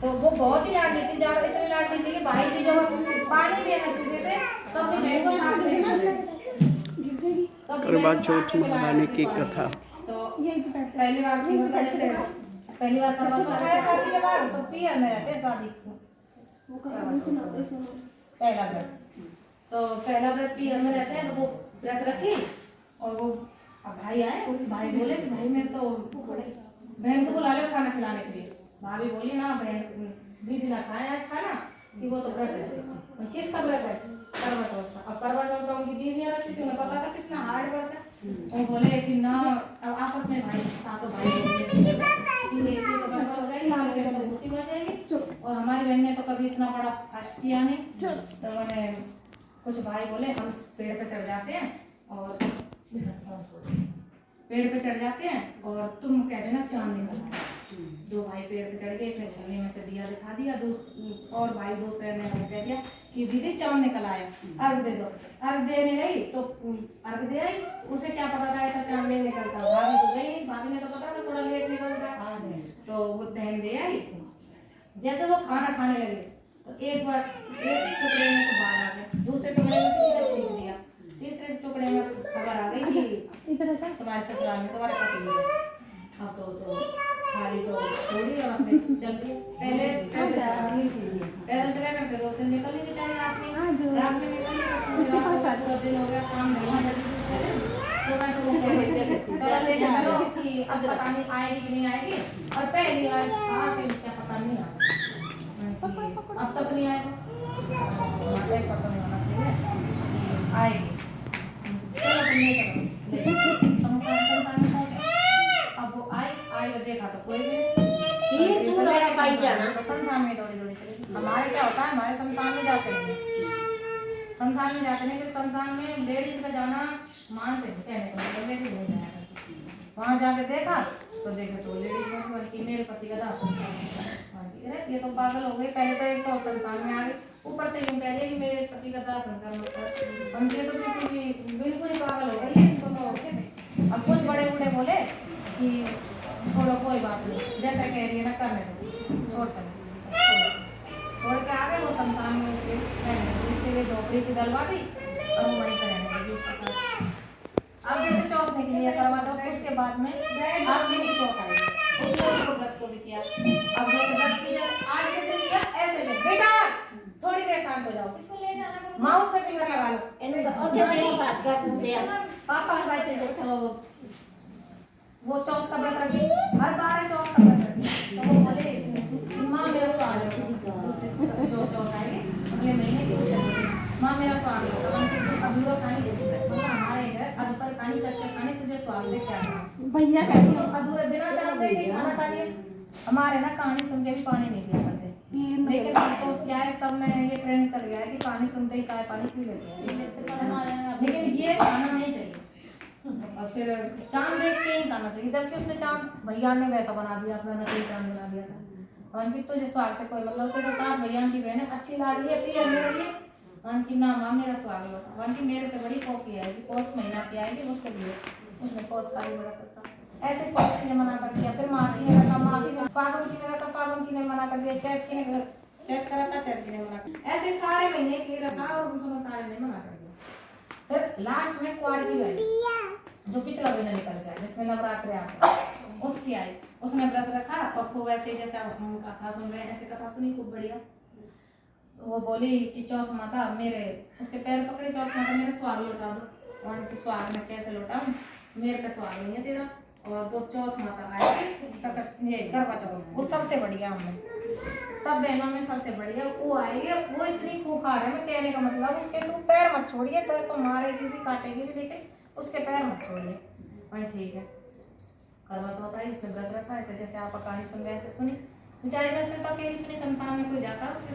तो वो बहुत ही लाडली थी, ज्यादा इतनी लाडली थी कि भाई भी जब पानी भी नहीं पीते थे तब भी बहन को साथ में करवा चौथ मनाने की कथा। तो पहली बार पहली बार करवा चौथ है शादी के बाद, तो पियर में रहते हैं शादी पहला व्रत। तो पहला व्रत पियर में रहते हैं, तो वो व्रत रखी और वो अब भाई आए, भाई बोले कि भाई मेरे तो बहन को बुला लो खाना खिलाने के लिए। भाभी बोली ना बहन दीदी ना खाए आज खाना, कि वो तो व्रत है। किसका व्रत है? करवा चौथ का। अब करवा चौथ का उनकी बीवियां रखी थी, उन्हें पता था कितना हार्ड व्रत है। वो बोले कि ना, अब आपस में भाई सातों भाई बोले कि तो बड़ा हो जाएगी, हमारी बहन तो भूखी मर जाएगी और हमारी बहन ने तो कभी इतना बड़ा फास्ट किया नहीं। तो मैंने कुछ भाई बोले हम पेड़ पे चढ़ जाते हैं और पेड़ पे चढ़ जाते हैं और तुम कह देना चांद निकल आए। दो भाई पेड़ पे चढ़ गए, फिर छलनी में से दिया दिखा दिया, और भाई दूसरे ने कह दिया कि दीदी चांद निकल आया, अर्घ दे दो। अर्घ देने गई तो अर्घ दे आई, उसे क्या पता था ऐसा चांद नहीं निकलता। भाभी तो गई, भाभी ने तो पता था थोड़ा लेट निकलता, तो वो बहन दे आई। जैसे वो खाना खाने लगे तो एक बार एक टुकड़े में तो बाल आ गए, दूसरे टुकड़े में किसी ने छीन दिया, तीसरे टुकड़े में खबर आ गई कि तुम्हारे ससुराल में तुम्हारे पति है। हाँ तो खाली तो छोड़ी और अपने चल दी। पहले पैदल चला करते, 2 दिन निकल ही बेचारी रात में पूरा दिन हो गया, काम नहीं तो मैं तो वो चलो कि अब पता नहीं आएगी कि नहीं आएगी। और पहली बार क्या पता नहीं आएगा, अब तक नहीं आएगा, ऐसा तो नहीं होना चाहिए, आएगी अब वो आई और देखा तो कोई भी शमशान में दौड़ी दौड़ी चली। हमारे क्या होता है, हमारे शमशान में जाते नहीं, शमशान में जाते नहीं, तो शमशान में लेडीज का जाना मानते हैं, कहने को मतलब लेडीज नहीं जाया करती। वहाँ जाके देखा तो देखे तो लेडीज की मेरे पति का दाह संस्कार, ये तो पागल हो गई। पहले तो एक तो शमशान में आ गई, ऊपर से यूं कह लिया कि मेरे पति का दाह संस्कार मत कर। उनके तो बिल्कुल ही पागल हो गई है इसको तो। अब कुछ बड़े बूढ़े बोले कि छोड़ो कोई बात नहीं, जैसा कह रही है ना करने दो, छोड़ चलो, छोड़ के आ गए। वो शमशान में उसके लिए झोपड़ी से डलवा दी और वो वहीं पर रहने लगी। अब जैसे चौथ निकली है करवा चौथ, उसके बाद में आश्विन की चौथ आई, उसको व्रत को भी किया। अब जैसे व्रत की आज के दिन किया, ऐसे में बेटा थोड़ी देर शांत हो जाओ, इसको ले जाना करो, माउथ पे फिंगर लगा लो, इन्हें तो ओके तेरे पास कर दे पापा बैठे तो वो चौथ का व्रत रखी, हर बार चौथ का व्रत रखी। तो वो बोले माँ मेरा स्वागत है, दूसरे जो चौथ आएगी अगले महीने की, माँ मेरा स्वागत है, तो अधूरा खानी हमारे घर अधूरा खानी कच्चा खाने तुझे स्वागत है क्या भैया कहती हूँ अधूरा बिना जानते ही खाना खा लिया। हमारे ना कहानी सुन के भी पानी नहीं पिया करते, लेकिन तो क्या है सब में ये ट्रेंड चल गया है कि पानी सुनते ही चाय पानी पी लेते हैं, लेकिन ये खाना नहीं चाहिए। और फिर चांद देख के ही खाना चाहिए, जबकि उसने चांद भैया ने वैसा बना दिया, अपना नकली चांद बना दिया था। और फिर तुझे स्वागत से कोई मतलब, तेरे साथ भैया की बहन अच्छी लाडली है, फिर मेरे लिए उनकी ना माँ मेरा स्वागत होता, उनकी मेरे से बड़ी कॉपी आएगी, पौष महीना की आएगी मुझसे भी, उसने पौष का भी बड़ा करता, ऐसे पौष की ने मना कर दिया, फिर माँ की ने रखा, माँ की फागुन की ने रखा, फागुन की ने मना कर दिया, चैत की ने चैत का रखा, चैत की ने मना कर, ऐसे सारे महीने की रखा और उसने सारे ने मना कर दिया। फिर लास्ट में कुआर की गई जो पिछला महीना निकल जाए, जिसमें नवरात्रि आते हैं, उसकी आई, उसने व्रत रखा और खूब ऐसे जैसे हम कथा सुन रहे हैं ऐसे कथा सुनी खूब बढ़िया। वो बोली कि चौथ माता मेरे, उसके पैर पकड़े, चौथ माता मेरे स्वाग लौटा दो। और उनके स्वाग में कैसे लौटाऊं, मेरे पे स्वाग नहीं है तेरा। और वो चौथ माता आएगी, ये करवा चौथ वो सबसे बढ़िया, हमने सब बहनों में सबसे बढ़िया वो आएगी। वो इतनी खूंखार है, मैं कहने का मतलब उसके तू पैर मत छोड़िए, तेरे को मारेगी भी काटेगी भी, लेकिन उसके पैर मत छोड़िए। और ठीक है करवा चौथ आई, उसने व्रत रखा, ऐसे जैसे आप कहानी सुन रहे ऐसे सुनी, बेचारी ने उसने तो अकेली सुनी, शमशान में कोई जाता उसके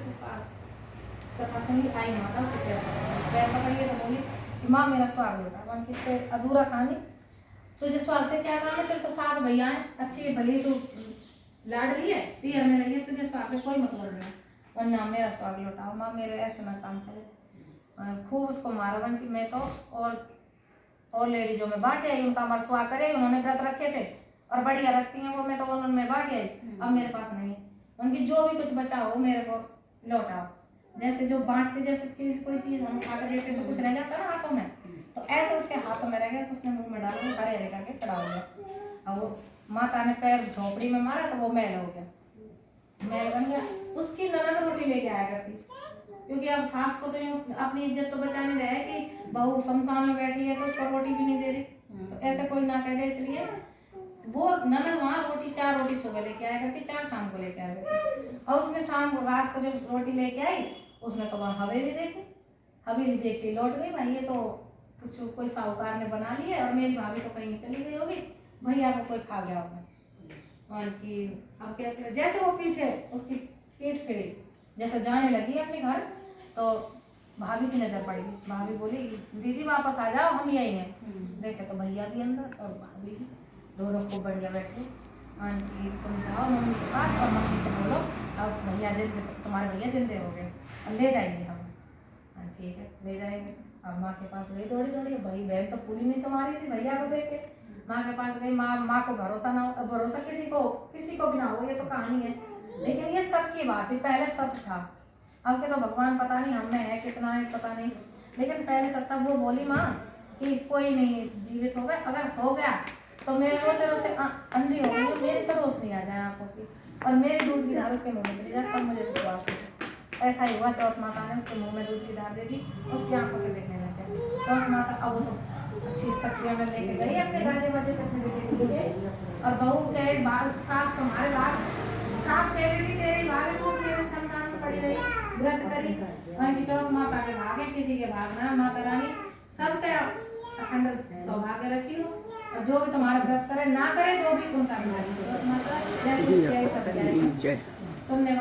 कथा सुनी, आई माता उसके पैर पकड़िए तो बोली कि माँ मेरा स्वाग लौटा। वन की अधूरा कहानी, तुझे स्वाग से क्या काम है, तेरे तो 7 भैया हैं, अच्छी भली तू लाडली है, पियर में लगी है, तुझे स्वाग से कोई मतलब नहीं, वरना मेरा स्वाग लौटाओ, माँ मेरे ऐसे ना काम चले। खूब उसको मारा बन की, मैं तो और लेडीजों में बांट आई, उनका हमारा स्वाग करे, उन्होंने व्रत रखे थे और बढ़िया रखती हैं वो, मैं तो उन्होंने बांट आई, अब मेरे पास नहीं है। उनकी जो भी कुछ बचा हो मेरे को लौटाओ। जैसे जो बांटते जैसे चीज कोई चीज हम खा कर देते तो कुछ रह जाता ना हाथों में, तो ऐसे उसके हाथों में रह गया, तो उसने मुंह में डाला, हरे हरे करके खड़ा हो गया। और वो माता ने पैर झोपड़ी में मारा तो वो मैल हो गया, मैल बन गया। उसकी ननद रोटी लेके आया करती, क्योंकि अब सास को तो यूं अपनी इज्जत तो बचानी रहे कि बहू शमशान में बैठी है तो उसको रोटी भी नहीं दे रही, तो ऐसे कोई ना कहे, इसलिए वो ननद वहाँ रोटी 4 रोटी सुबह लेके आया करती, 4 शाम को लेके आया करती। और उसने शाम को रात को जब रोटी लेके आई, उसने तो वहाँ हवेली देखी, हवेली देख के लौट गई, भाई ये तो कुछ कोई साहूकार ने बना ली है, और मेरी भाभी तो कहीं चली गई होगी, भैया को कोई खा गया होगा। और कि अब कैसे, जैसे वो पीछे उसकी पीठ फिरी, जैसे जाने लगी अपने घर, तो भाभी की नजर पड़ी। भाभी बोली दीदी वापस आ जाओ, हम यही हैं। देखे तो भैया भी अंदर और भाभी भी, दोनों खूब बढ़िया बैठे। आंटी तुम जाओ मम्मी के पास और मम्मी से बोलो अब भैया जिंदे, तुम्हारे भैया जिंदे हो गए और ले जाएंगे हम। ठीक है ले जाएंगे। अब माँ के पास गई दौड़ी दौड़ी, भाई बहन तो पूरी नहीं संभाली थी भैया को देख के, माँ के पास गई। माँ को भरोसा ना हो, भरोसा किसी को भी ना हो, ये तो कहानी है, लेकिन ये सच की बात है, पहले सच था। अब के तो भगवान पता नहीं हम में है कितना है पता नहीं, लेकिन पहले सच था। वो बोली माँ कि कोई नहीं जीवित हो गया, अगर हो गया तो मेरे रोते रोते अंधी हो गई, मेरी तो रोशनी आ जाए आंखों की, और मेरे दूध की धार उसके मुँह में चली जाए, तब मुझे विश्वास है। ऐसा ही हुआ, चौथ माता ने उसके मुंह में दूध की धार दे दी, उसकी आंखों से देखने लग गया। चौथ माता अब वो तो अच्छी शक्तियों में लेके गई अपने गाजे बाजे से अपने बेटे को लेके, और बहू के बाल सास तुम्हारे बाल, सास कह रही थी तेरी भाभी तू मेरे शमशान में पड़ी रही, व्रत करी, वहीं की चौथ माता के भागे, किसी के भागना, माता रानी सबके अखंड सौभाग्य रखी हो, और जो भी तुम्हारा व्रत करे ना करे, जो भी उनका चौथ माता जैसे सुनने